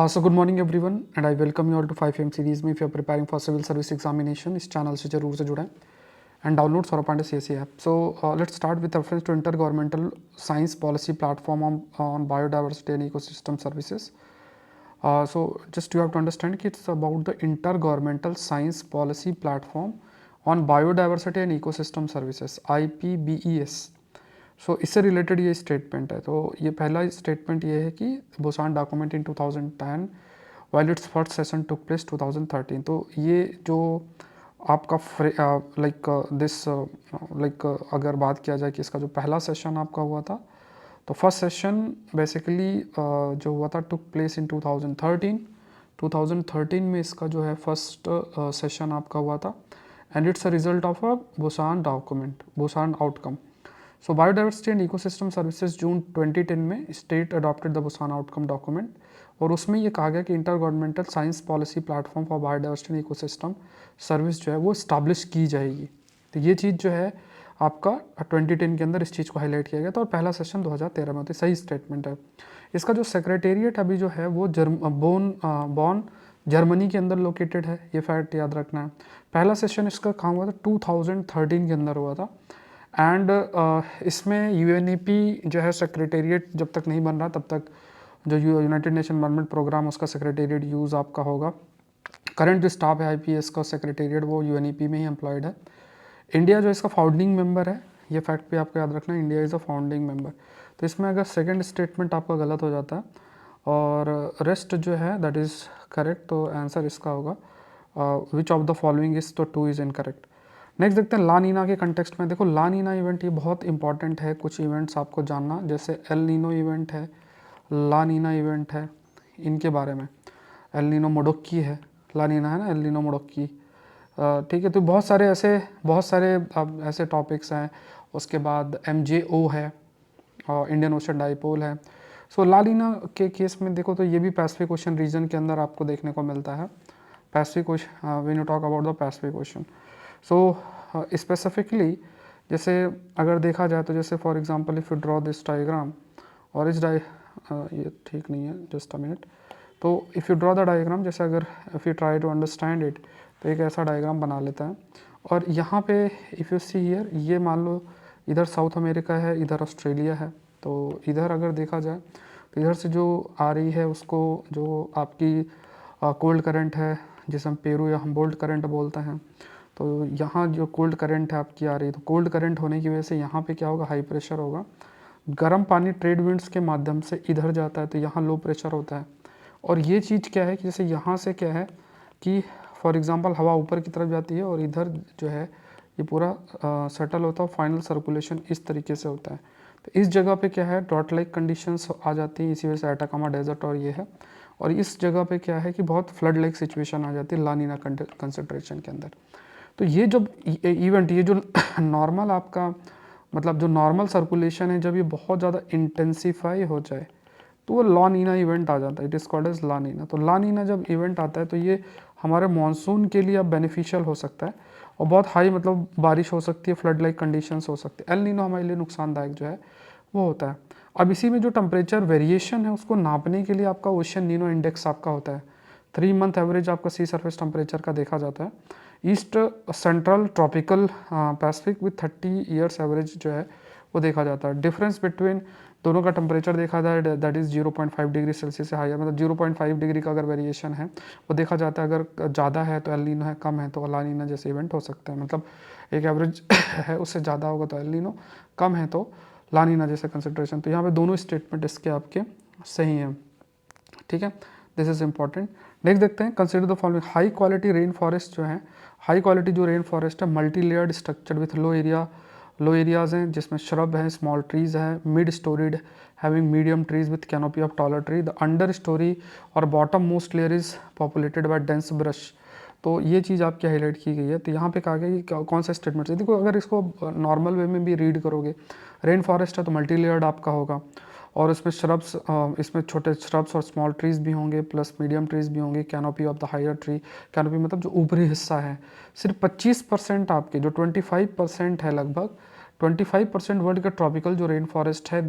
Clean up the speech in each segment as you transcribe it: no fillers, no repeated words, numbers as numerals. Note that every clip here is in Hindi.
So good morning everyone and I welcome you all to 5am series में if you are preparing for civil service examination इस चैनल से जरूर से जुड़ें and download Saurabh Pandey CSE app. So let's start with reference to intergovernmental science policy platform on biodiversity and ecosystem services. So just you have to understand कि it's about the intergovernmental science policy platform on biodiversity and ecosystem services IPBES. सो इससे रिलेटेड ये स्टेटमेंट है. तो ये पहला स्टेटमेंट ये है कि Busan document in 2010 while it's first session took place 2013. तो ये जो आपका अगर बात किया जाए कि इसका जो पहला सेशन आपका हुआ था, तो फर्स्ट सेशन बेसिकली जो हुआ था टुक प्लेस इन 2013 में इसका जो है फर्स्ट सेशन आपका हुआ था and it's a result of a Busan document, Busan outcome. So Biodiversity and Ecosystem Services जून 2010 में state adopted the Busan outcome document और उसमें ये कहा गया कि inter governmental science policy platform for biodiversity and ecosystem service जो है वो स्टैब्लिश की जाएगी. तो ये चीज़ जो है आपका 2010 के अंदर इस चीज़ को हाईलाइट किया गया था और पहला सेशन 2013 में होता है. सही स्टेटमेंट है. इसका जो सेक्रेटेरिएट अभी जो है वो बॉन जर्मनी के अंदर लोकेटेड है. ये फैक्ट याद रखना है. पहला सेशन इसका कहाँ हुआ था? 2013 के अंदर हुआ था एंड इसमें यूएनईपी जो है सेक्रेटेरिएट जब तक नहीं बन रहा तब तक जो यूनाइटेड नेशन एनवायरनमेंट प्रोग्राम उसका सेक्रेटेरिएट यूज़ आपका होगा. करंट जो स्टाफ है आईपीएस का सेक्रेटेरिएट वो यूएनईपी में ही एम्प्लॉयड है. इंडिया जो इसका फाउंडिंग मेंबर है, ये फैक्ट भी आपको याद रखना है, India is a founding member. तो इसमें अगर सेकेंड स्टेटमेंट आपका गलत हो जाता है और रेस्ट जो है दैट इज़ करेक्ट, तो आंसर इसका होगा which of the following is, तो 2 इज़ इनकरेक्ट. नेक्स्ट देखते हैं ला नीना के कंटेक्स्ट में. देखो ला नीना इवेंट ये बहुत इंपॉर्टेंट है. कुछ इवेंट्स आपको जानना, जैसे एल नीनो इवेंट है, ला नीना इवेंट है, इनके बारे में. एल नीनो मोडोक्की है, ला नीना है ना, एल नीनो मोडोक्की. ठीक है. तो बहुत सारे ऐसे टॉपिक्स हैं. उसके बाद MJO है और इंडियन ओशन डाइपोल है. सो ला नीना के केस में देखो तो ये भी पैसिफिक ओशन रीजन के अंदर आपको देखने को मिलता है. Pacific Ocean, when you talk about the Pacific Ocean. So specifically जैसे अगर देखा जाए तो जैसे for example if you draw this diagram और इस ये ठीक नहीं है, जस्ट अ मिनट. तो if you draw the diagram, जैसे अगर if you try to understand it, तो एक ऐसा डायग्राम बना लेता है और यहाँ पे इफ़ यू सी हियर, ये मान लो इधर साउथ अमेरिका है, इधर ऑस्ट्रेलिया है. तो इधर अगर देखा जाए तो इधर से जो आ रही है उसको जो आपकी कोल्ड करंट है, जिसे हम पेरू या हम्बोल्ट करंट बोलते हैं, तो यहाँ जो कोल्ड करंट है आपकी आ रही है, तो कोल्ड करंट होने की वजह से यहाँ पे क्या होगा, हाई प्रेशर होगा. गर्म पानी ट्रेड विंड्स के माध्यम से इधर जाता है तो यहाँ लो प्रेशर होता है. और ये चीज़ क्या है कि जैसे यहाँ से क्या है कि फॉर एग्जांपल हवा ऊपर की तरफ जाती है और इधर जो है ये पूरा सेटल होता है, फाइनल सर्कुलेशन इस तरीके से होता है. तो इस जगह पे क्या है, ड्रॉट लाइक कंडीशंस आ जाती हैं. इसी वजह से एटाकामा डेजर्ट और ये है. और इस जगह पे क्या है कि बहुत फ्लड लाइक सिचुएशन आ जाती है ला नीना कंसंट्रेशन के अंदर. तो ये जब इवेंट, ये जो नॉर्मल आपका मतलब जो नॉर्मल सर्कुलेशन है, जब ये बहुत ज़्यादा इंटेंसीफाई हो जाए तो वो ला नीना इवेंट आ जाता है. इट इज़ कॉल्ड एज ला नीना. तो ला नीना जब इवेंट आता है तो ये हमारे मानसून के लिए अब बेनिफिशियल हो सकता है और बहुत हाई मतलब बारिश हो सकती है, फ्लड लाइक कंडीशंस हो सकती है. एल नीनो हमारे लिए नुकसानदायक जो है वो होता है. अब इसी में जो टेम्परेचर वेरिएशन है उसको नापने के लिए आपका ओशन नीनो इंडेक्स आपका होता है. 3 मंथ एवरेज आपका सी सरफेस टेम्परेचर का देखा जाता है. East central tropical Pacific with 30 years average जो है वो देखा जाता है. डिफरेंस बिटवीन दोनों का टेम्परेचर देखा जाए दैट इज़ 0.5 डिग्री सेल्सियस से हायर, मतलब 0.5 डिग्री का अगर वेरिएशन है वो देखा जाता है. अगर ज़्यादा है तो एल नीनो है, कम है तो ला नीना जैसे इवेंट हो सकता है. मतलब एक एवरेज है उससे ज़्यादा होगा तो एल नीनो, कम है तो ला नीना जैसे कंसिड्रेशन. तो यहाँ पे दोनों स्टेटमेंट इसके आपके सही हैं. ठीक है, दिस इज इंपॉर्टेंट. नेक्स्ट देखते हैं, consider the following. High quality rain forest जो है, हाई क्वालिटी जो रेन फॉरेस्ट है multi layered structured with low areas हैं जिसमें श्रब हैं, स्मॉल ट्रीज हैं, mid storied having medium trees with canopy of taller tree. The understory और bottommost layer is populated by dense brush. तो ये चीज़ आपकी हाईलाइट की गई है. तो यहाँ पे कहा गया कि कौन सा स्टेटमेंट है. देखो अगर इसको नॉर्मल वे में भी रीड करोगे, रेन फॉरेस्ट है तो मल्टी लेयर्ड आपका होगा और इसमें श्रब्स, इसमें छोटे श्रब्स और स्मॉल ट्रीज़ भी होंगे प्लस मीडियम ट्रीज़ भी होंगे. Canopy of the higher tree, canopy मतलब जो ऊपरी हिस्सा है. सिर्फ 25% आपके, जो 25% है लगभग 25% वर्ल्ड का ट्रॉपिकल जो रेन फॉरेस्ट है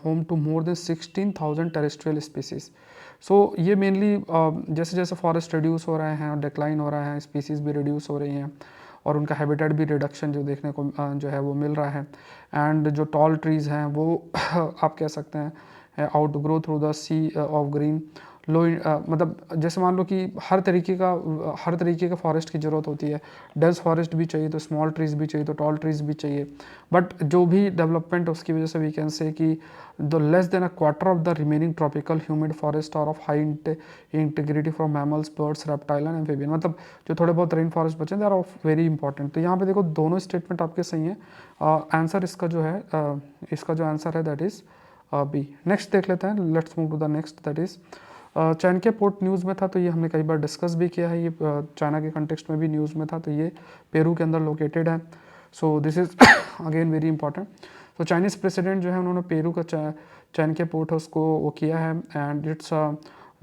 home to more than 16,000 terrestrial species. So ये मेनली जैसे जैसे फॉरेस्ट रिड्यूस हो रहे हैं और डिक्लाइन हो रहा है, स्पीसीज़ भी रिड्यूस हो रही हैं और उनका हैबिटेट भी रिडक्शन जो देखने को जो है वो मिल रहा है। एंड जो टॉल ट्रीज़ हैं वो आप कह सकते हैं out grow through the sea of green low, मतलब जैसे मान लो कि हर तरीके का फॉरेस्ट की ज़रूरत होती है। डेंस फॉरेस्ट भी चाहिए तो स्मॉल ट्रीज़ भी चाहिए तो टॉल ट्रीज़ भी चाहिए, बट जो भी डेवलपमेंट है उसकी वजह से वी कैन से कि the less than a quarter of the remaining tropical humid forest और of high integrity from mammals, birds, reptile and amphibian, मतलब जो थोड़े बहुत रेन फॉरेस्ट बचे they are of very important. तो यहाँ पे देखो दोनों स्टेटमेंट आपके सही हैं। आंसर इसका जो है इसका जो आंसर है दैट इज़ बी। नेक्स्ट देख लेते हैं, let's move to the next that is China के पोर्ट न्यूज़ में था, तो ये हमने कई बार डिस्कस भी किया है, ये चाइना के कंटेक्स्ट में भी न्यूज़ में था, तो ये पेरू के अंदर लोकेटेड है। So this is again very important. तो चाइनीज़ प्रेसिडेंट जो है उन्होंने पेरू का चाइना के पोर्ट है उसको वो किया है, and it's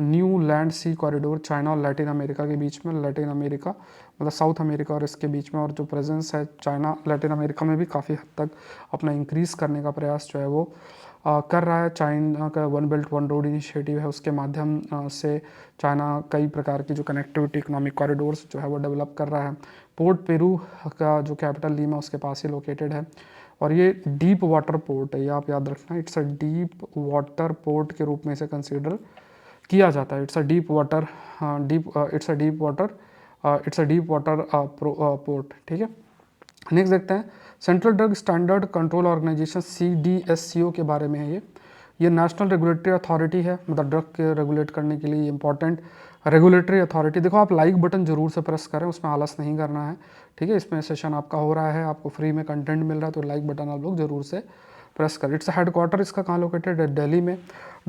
new land sea corridor China और लैटिन अमेरिका के बीच में, लैटिन अमेरिका मतलब साउथ अमेरिका और इसके बीच में, और जो प्रेजेंस है चाइना लैटिन अमेरिका में भी काफ़ी हद तक अपना इंक्रीज़ करने का प्रयास जो है वो कर रहा है। चाइना का one belt one road initiative है, उसके माध्यम से चाइना कई प्रकार की जो कनेक्टिविटी इकोनॉमिक कॉरिडोर्स जो है वो डेवलप कर रहा है। पोर्ट पेरू का जो कैपिटल लीमा उसके पास ही लोकेटेड है, और ये डीप वाटर पोर्ट है, ये आप याद रखना, it's a deep water port के रूप में इसे कंसिडर किया जाता है। It's a deep water port, ठीक है। नेक्स्ट देखते हैं, central drug standard control organisation CDSCO के बारे में है। ये नेशनल रेगुलेटरी अथॉरिटी है, मतलब ड्रग के रेगुलेट करने के लिए इंपॉर्टेंट रेगुलेटरी अथॉरिटी। देखो आप लाइक बटन जरूर से प्रेस करें, उसमें आलस नहीं करना है, ठीक है। इसमें सेशन आपका हो रहा है, आपको फ्री में कंटेंट मिल रहा है, तो लाइक बटन आप लोग जरूर से प्रेस करें। इट्स हेडक्वार्टर इसका कहाँ लोकेटेड है, दिल्ली में।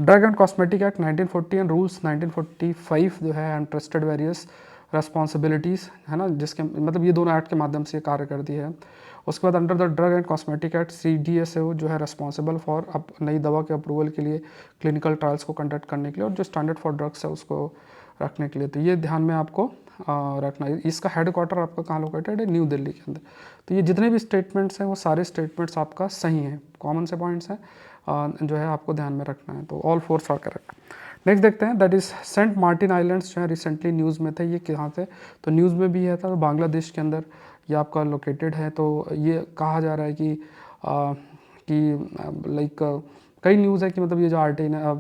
Drug and cosmetic act 1940 and rules 1945 जो है एंड ट्रस्टेड वेरियस रेस्पॉन्सिबिलिटीज़ है ना, जिसके मतलब ये दोनों एक्ट के माध्यम से कार्य करती है। उसके बाद under the drug and cosmetic act CDSCO जो है रेस्पॉन्सिबल फॉर नई दवा के अप्रूवल के लिए, क्लिनिकल ट्रायल्स को कंडक्ट करने के लिए, और जो स्टैंडर्ड फॉर ड्रग्स है उसको रखने के लिए। तो ये ध्यान में आपको रखना है। इसका हेडक्वार्टर आपका कहाँ लोकेटेड है, न्यू दिल्ली के अंदर। तो ये जितने भी स्टेटमेंट्स हैं वो सारे स्टेटमेंट्स आपका सही हैं, कॉमन से पॉइंट्स हैं जो है आपको ध्यान में रखना है। तो all four are correct. Next देखते हैं, that is Saint Martin islands जो है रिसेंटली न्यूज़ में थे। ये कहाँ थे, तो न्यूज़ में भी है था, तो बांग्लादेश के अंदर ये आपका लोकेटेड है। तो ये कहा जा रहा है कि लाइक कई न्यूज़ है कि मतलब ये जो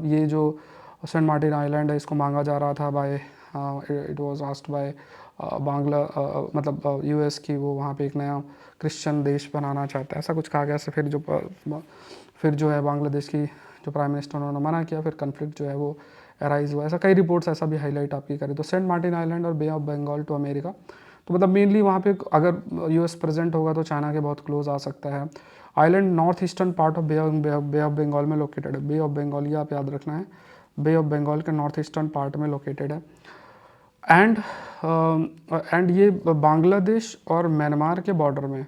ये जो सेंट मार्टिन आइलैंड है इसको मांगा जा रहा था by it was asked by मतलब US की, वो वहाँ पे एक नया क्रिश्चियन देश बनाना चाहता है, ऐसा कुछ कहा गया। से फिर जो है बांग्लादेश की जो प्राइम मिनिस्टर उन्होंने मना किया, फिर कन्फ्लिक्ट जो है वो अराइज हुआ, ऐसा कई रिपोर्ट्स ऐसा भी हाईलाइट आपकी करें। तो सेंट मार्टिन आइलैंड और बे ऑफ बंगाल टू अमेरिका, तो मतलब मेनली वहाँ पे अगर US प्रेजेंट होगा तो चाइना के बहुत क्लोज आ सकता है। Island north eastern part of bay of Bengal में लोकेटेड है। बे ऑफ बंगाल ये आप याद रखना है, बे ऑफ बंगाल के नॉर्थ ईस्टर्न पार्ट में लोकेटेड है। एंड ये बांग्लादेश और म्यांमार के बॉर्डर में,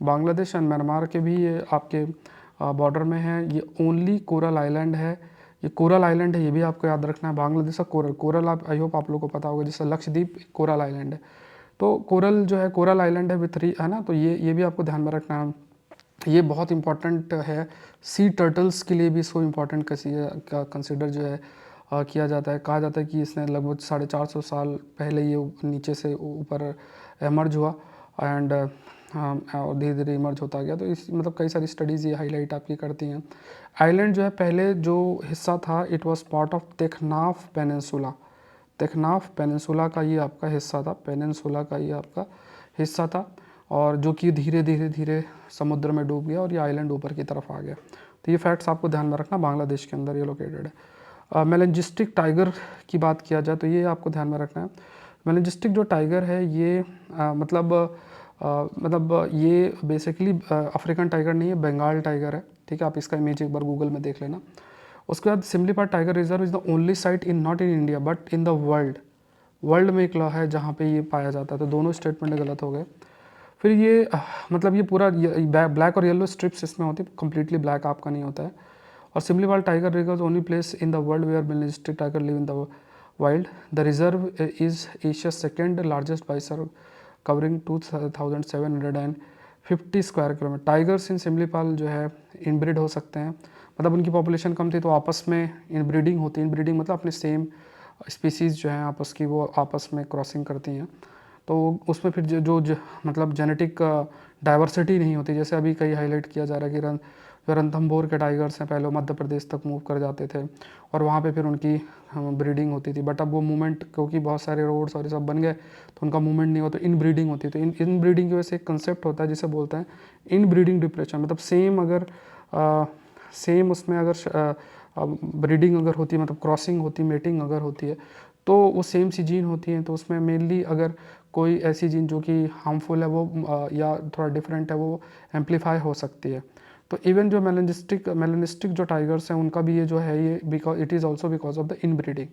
बांग्लादेश एंड म्यांमार के भी ये आपके बॉर्डर में है। ये ओनली कोरल आइलैंड है, ये कोरल आइलैंड है, ये भी आपको याद रखना है। बांग्लादेश का कोरल आप आई होप आप लोगों को पता होगा, जैसे लक्षद्वीप कोरल आइलैंड है, तो कोरल जो है कोरल आइलैंड है विथ 3 है ना, तो ये भी आपको ध्यान में रखना है। ये बहुत इंपॉर्टेंट है, सी टर्टल्स के लिए भी इसको इम्पॉर्टेंट कंसिडर जो है किया जाता है। कहा जाता है कि इसने लगभग 450 साल पहले ये नीचे से ऊपर एमर्ज हुआ, एंड और धीरे धीरे इमर्ज होता गया। तो इस मतलब कई सारी स्टडीज़ ये हाईलाइट आपकी करती हैं। आइलैंड जो है पहले जो हिस्सा था it was part of Teknaf peninsula, Teknaf peninsula का ये आपका हिस्सा था, पेनिनसुला का ये आपका हिस्सा था, और जो कि धीरे धीरे समुद्र में डूब गया और ये आइलैंड ऊपर की तरफ आ गया। तो ये फैक्ट्स आपको ध्यान में रखना, बांग्लादेश के अंदर ये लोकेटेड है। मेलेंजिस्टिक टाइगर की बात किया जाए तो ये आपको ध्यान में रखना है। मेलेंजिस्टिक जो टाइगर है ये मतलब ये बेसिकली अफ्रीकन टाइगर नहीं है, बंगाल टाइगर है, ठीक है। आप इसका इमेज एक बार गूगल में देख लेना। उसके बाद Similipal tiger reserve is the only site in not in India but in the world में एक लॉ है जहाँ पे ये पाया जाता है। तो दोनों स्टेटमेंट गलत हो गए। फिर ये मतलब ये पूरा ब्लैक और येलो स्ट्रिप्स इसमें होती है, कम्प्लीटली ब्लैक आपका नहीं होता है। और Similipal tiger reserve only place in the world where melanistic tiger live in the wild. The reserve is Asia second largest by serve covering 2750 square kilometre. Tigers in Similipal जो है इनब्रिड हो सकते हैं, मतलब उनकी पॉपुलेशन कम थी तो आपस में इनब्रीडिंग होती है। इनब्रीडिंग मतलब अपने सेम स्पीसीज़ जो हैं आपस की वो आपस में क्रॉसिंग करती हैं, तो उसमें फिर मतलब जेनेटिक डाइवर्सिटी नहीं होती। जैसे अभी कई हाईलाइट किया जा रहा है कि जो रणथंभौर के टाइगर्स हैं पहले वो मध्य प्रदेश तक मूव कर जाते थे और वहाँ पे फिर उनकी ब्रीडिंग होती थी, बट अब वो मूवमेंट क्योंकि बहुत सारे रोड्स और ये सब बन गए तो उनका मूवमेंट नहीं होता, इन ब्रीडिंग होती है। तो इन ब्रीडिंग की वजह से एक कंसेप्ट होता है जिसे बोलते हैं इन ब्रीडिंग डिप्रेशन। मतलब सेम उसमें अगर ब्रीडिंग अगर होती है, मतलब क्रॉसिंग होती, मेटिंग अगर होती है, तो वो सेम सी जीन होती हैं, तो उसमें मेनली अगर कोई ऐसी जीन जो कि हार्मफुल है वो या थोड़ा डिफरेंट है वो एम्पलीफाई हो सकती है। तो इवन जो मेलेनिस्टिक जो टाइगर्स हैं उनका भी ये जो है ये because it is also because of the inbreeding.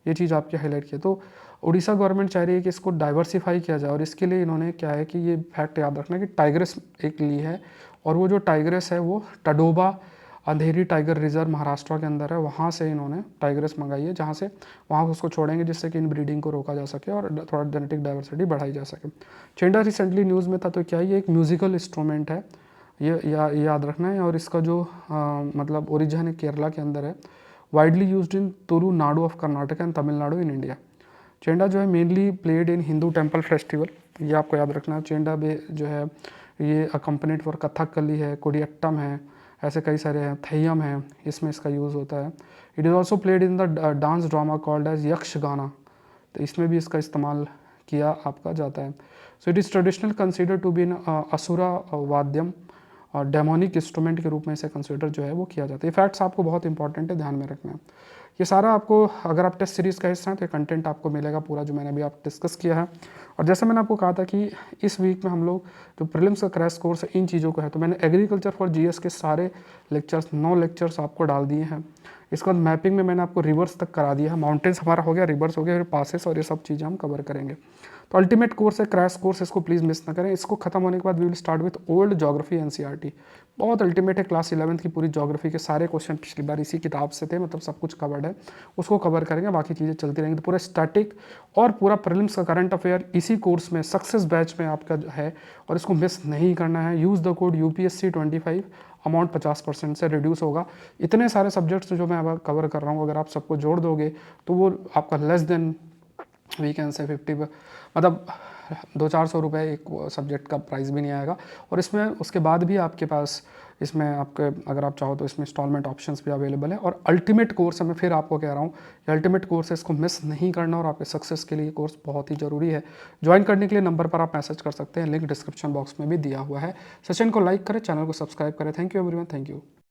ये चीज़ आपके हाईलाइट की है। तो उड़ीसा गवर्नमेंट चाह रही है कि इसको डाइवर्सिफाई किया जाए और इसके लिए इन्होंने क्या है कि ये फैक्ट याद रखना कि टाइग्रेस एक ली है और वो जो टाइग्रेस है वो टडोबा अंधेरी टाइगर रिजर्व महाराष्ट्र के अंदर है, वहाँ से इन्होंने टाइग्रेस मंगाई है, जहाँ से वहाँ उसको छोड़ेंगे जिससे कि इन ब्रीडिंग को रोका जा सके और थोड़ा जेनेटिक डाइवर्सिटी बढ़ाई जा सके। चेंडा रिसेंटली न्यूज़ में था, तो क्या ये एक म्यूजिकल इंस्ट्रूमेंट है, ये याद रखना है। और इसका जो मतलब ओरिजिन है केरला के अंदर है, widely used in Tulunadu of Karnataka and Tamil Nadu in India. Chenda जो है mainly played in Hindu temple festival, ये आपको याद रखना है। चेंडा जो है ये अकम्पनीड फॉर कथकली है, कोडियट्टम है, ऐसे कई सारे हैं, थैयम है, इसमें इसका यूज़ होता है। It is also played in the dance drama called as Yakshagana, तो इसमें भी इसका इस्तेमाल किया आपका जाता है। So it is traditional consider to be in asura vadyam और डेमोनिक इंस्ट्रूमेंट के रूप में इसे कंसिडर जो है वो किया जाता है। ये फैक्ट्स आपको बहुत इंपॉर्टेंट है, ध्यान में रखना है। ये सारा आपको अगर आप टेस्ट सीरीज़ का हिस्सा हैं तो ये कंटेंट आपको मिलेगा पूरा जो मैंने अभी आप डिस्कस किया है। और जैसे मैंने आपको कहा था कि इस वीक में हम लोग जो प्रीलिम्स का क्रैश कोर्स है इन चीज़ों को है, तो मैंने एग्रीकल्चर फॉर जीएस के सारे लेक्चर्स 9 लेक्चर्स आपको डाल दिए हैं। इसके बाद मैपिंग में मैंने आपको रिवर्स तक करा दिया है, माउंटेन्स हमारा हो गया, रिवर्स हो गया, फिर पासेस और ये सब चीज़ें हम कवर करेंगे। तो अल्टीमेट कोर्स है क्रैश कोर्स, इसको प्लीज़ मिस ना करें। इसको खत्म होने के बाद we will start with old geography NCERT. बहुत अल्टीमेट है, क्लास 11th की पूरी ज्योग्राफी के सारे क्वेश्चन पिछली बार इसी किताब से थे, मतलब सब कुछ कवर्ड है, उसको कवर करेंगे, बाकी चीज़ें चलती रहेंगी। तो पूरा स्टैटिक और पूरा प्रीलिम्स का करंट अफेयर इसी कोर्स में सक्सेस बैच में आपका है और इसको मिस नहीं करना है। Use the code UPSC 25, amount 50% से रिड्यूस होगा। इतने सारे सब्जेक्ट्स जो मैं अब कवर कर रहा हूँ अगर आप सबको जोड़ दोगे तो वो आपका लेस देन वी कैन से 50 मतलब 200-400 रुपये एक सब्जेक्ट का प्राइस भी नहीं आएगा। और इसमें उसके बाद भी आपके पास इसमें आपके अगर आप चाहो तो इसमें इंस्टॉलमेंट ऑप्शंस भी अवेलेबल है। और अल्टीमेट कोर्स है, मैं फिर आपको कह रहा हूँ ये अल्टीमेट कोर्स है, इसको मिस नहीं करना और आपके सक्सेस के लिए कोर्स बहुत ही ज़रूरी है। ज्वाइन करने के लिए नंबर पर आप मैसेज कर सकते हैं, लिंक डिस्क्रिप्शन बॉक्स में भी दिया हुआ है। सेशन को लाइक करें, चैनल को सब्सक्राइब करें। Thank you everyone, thank you.